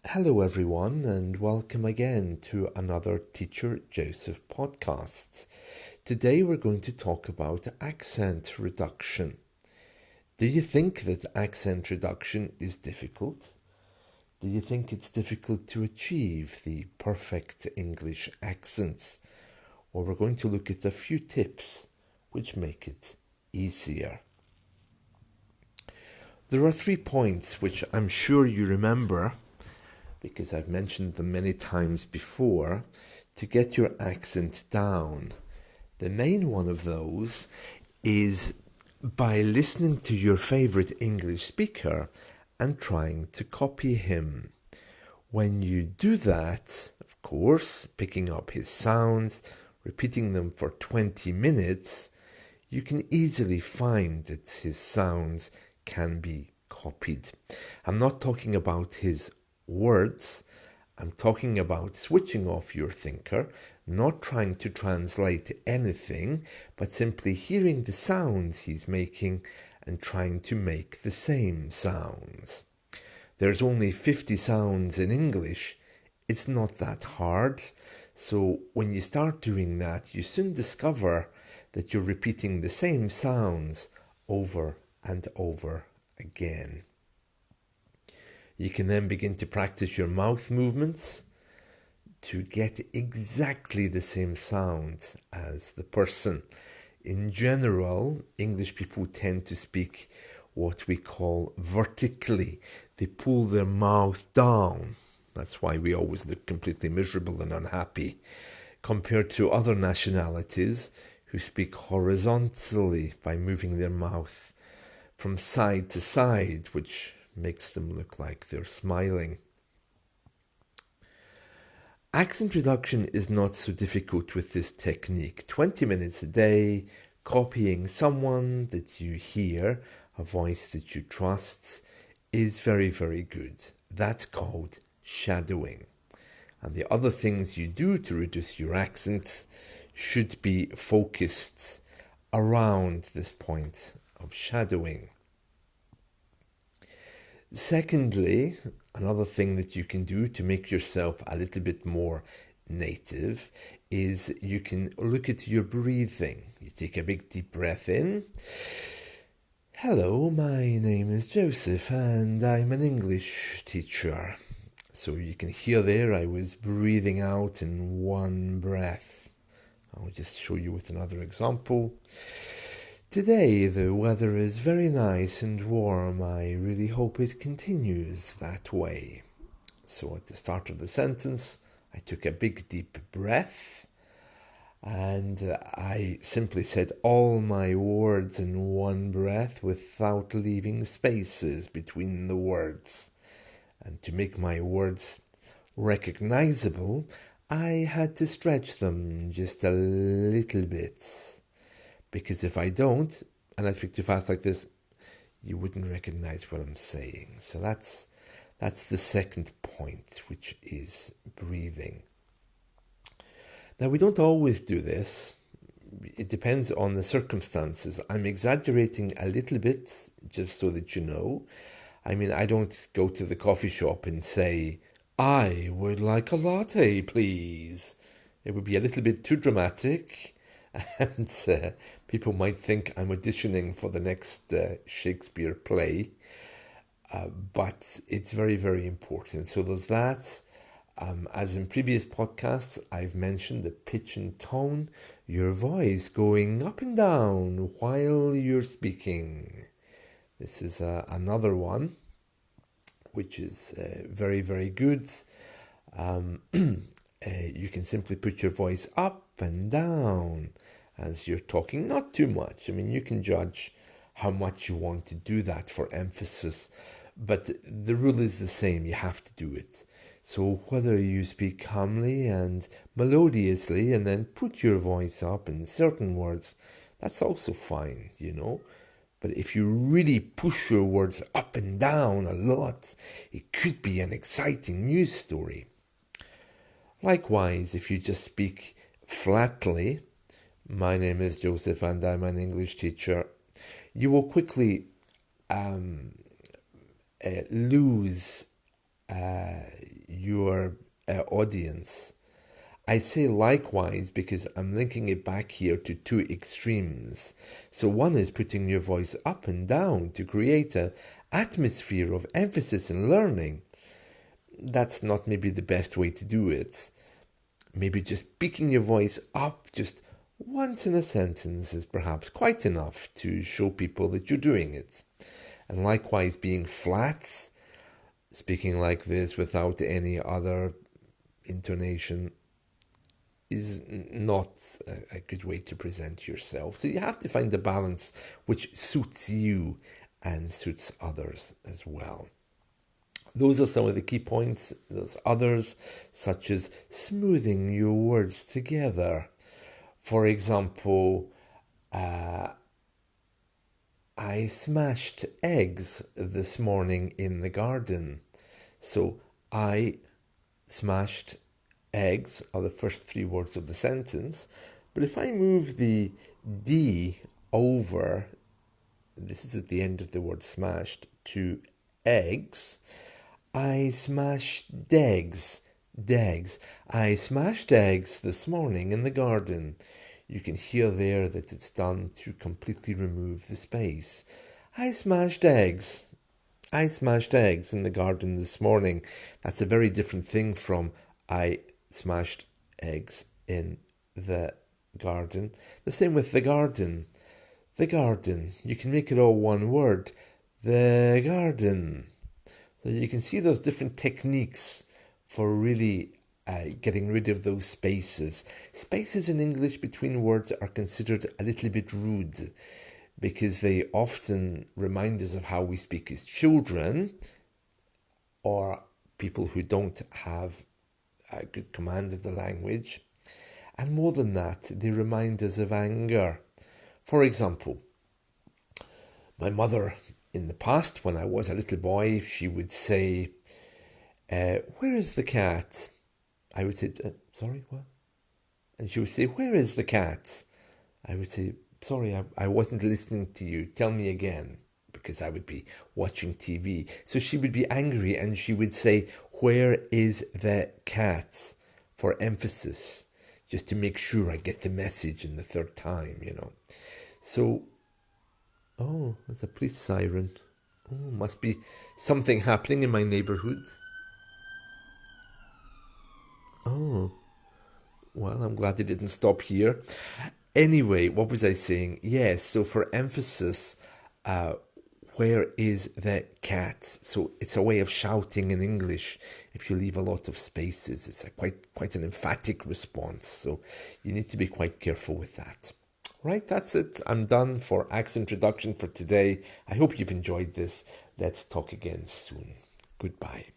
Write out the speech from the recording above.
Hello, everyone, and welcome again to another Teacher Joseph podcast. Today we're going to talk about accent reduction. Do you think that accent reduction is difficult? Do you think it's difficult to achieve the perfect English accents? Or we're going to look at a few tips which make it easier. There are 3 points which I'm sure you remember because I've mentioned them many times before, to get your accent down. The main one of those is by listening to your favorite English speaker and trying to copy him. When you do that, of course, picking up his sounds, repeating them for 20 minutes, you can easily find that his sounds can be copied. I'm not talking about his words. I'm talking about switching off your thinker, not trying to translate anything, but simply hearing the sounds he's making and trying to make the same sounds. There's only 50 sounds in English. It's not that hard. So when you start doing that, you soon discover that you're repeating the same sounds over and over again. You can then begin to practice your mouth movements to get exactly the same sound as the person. In general, English people tend to speak what we call vertically. They pull their mouth down. That's why we always look completely miserable and unhappy, compared to other nationalities who speak horizontally by moving their mouth from side to side, which makes them look like they're smiling. Accent reduction is not so difficult with this technique. 20 minutes a day, copying someone that you hear, a voice that you trust, is very, very good. That's called shadowing. And the other things you do to reduce your accents should be focused around this point of shadowing. Secondly, another thing that you can do to make yourself a little bit more native is you can look at your breathing. You take a big deep breath in. Hello, my name is Joseph and I'm an English teacher. So you can hear there I was breathing out in one breath. I'll just show you with another example. Today the weather is very nice and warm. I really hope it continues that way. So at the start of the sentence, I took a big deep breath and I simply said all my words in one breath without leaving spaces between the words. And to make my words recognizable, I had to stretch them just a little bit. Because if I don't, and I speak too fast like this, you wouldn't recognize what I'm saying. So that's the second point, which is breathing. Now, we don't always do this. It depends on the circumstances. I'm exaggerating a little bit, just so that you know. I mean, I don't go to the coffee shop and say, I would like a latte, please. It would be a little bit too dramatic. And people might think I'm auditioning for the next Shakespeare play. But it's very, very important. So there's that. As in previous podcasts, I've mentioned the pitch and tone, your voice going up and down while you're speaking. This is another one, which is very, very good. You can simply put your voice up and down as you're talking, not too much. I mean, you can judge how much you want to do that for emphasis, but the rule is the same. You have to do it. So whether you speak calmly and melodiously and then put your voice up in certain words, that's also fine, you know. But if you really push your words up and down a lot, it could be an exciting news story. Likewise, if you just speak flatly, my name is Joseph and I'm an English teacher, you will quickly lose your audience. I say likewise because I'm linking it back here to two extremes. So one is putting your voice up and down to create an atmosphere of emphasis and learning. That's not maybe the best way to do it. Maybe just picking your voice up just once in a sentence is perhaps quite enough to show people that you're doing it. And likewise, being flat, speaking like this without any other intonation is not a good way to present yourself. So you have to find a balance which suits you and suits others as well. Those are some of the key points. There's others, such as smoothing your words together. For example, I smashed eggs this morning in the garden. So I smashed eggs are the first three words of the sentence. But if I move the D over, this is at the end of the word smashed, to eggs, I smashed eggs. I smashed eggs this morning in the garden. You can hear there that it's done to completely remove the space. I smashed eggs. I smashed eggs in the garden this morning. That's a very different thing from I smashed eggs in the garden. The same with the garden. The garden. You can make it all one word. The garden. So you can see those different techniques for really getting rid of those spaces. Spaces in English between words are considered a little bit rude because they often remind us of how we speak as children or people who don't have a good command of the language. And more than that, they remind us of anger. For example, my mother in the past, when I was a little boy, she would say, where is the cat? I would say, sorry, what? And she would say, where is the cat? I would say, sorry, I wasn't listening to you. Tell me again, because I would be watching TV. So she would be angry and she would say, where is the cat? For emphasis, just to make sure I get the message in the third time, you know. So, oh, there's a police siren. Oh, must be something happening in my neighborhood. Oh, well, I'm glad it didn't stop here. Anyway, what was I saying? Yes, so for emphasis, where is the cat? So it's a way of shouting in English. If you leave a lot of spaces, it's a quite an emphatic response. So you need to be quite careful with that. Right, that's it. I'm done for Axe Introduction for today. I hope you've enjoyed this. Let's talk again soon. Goodbye.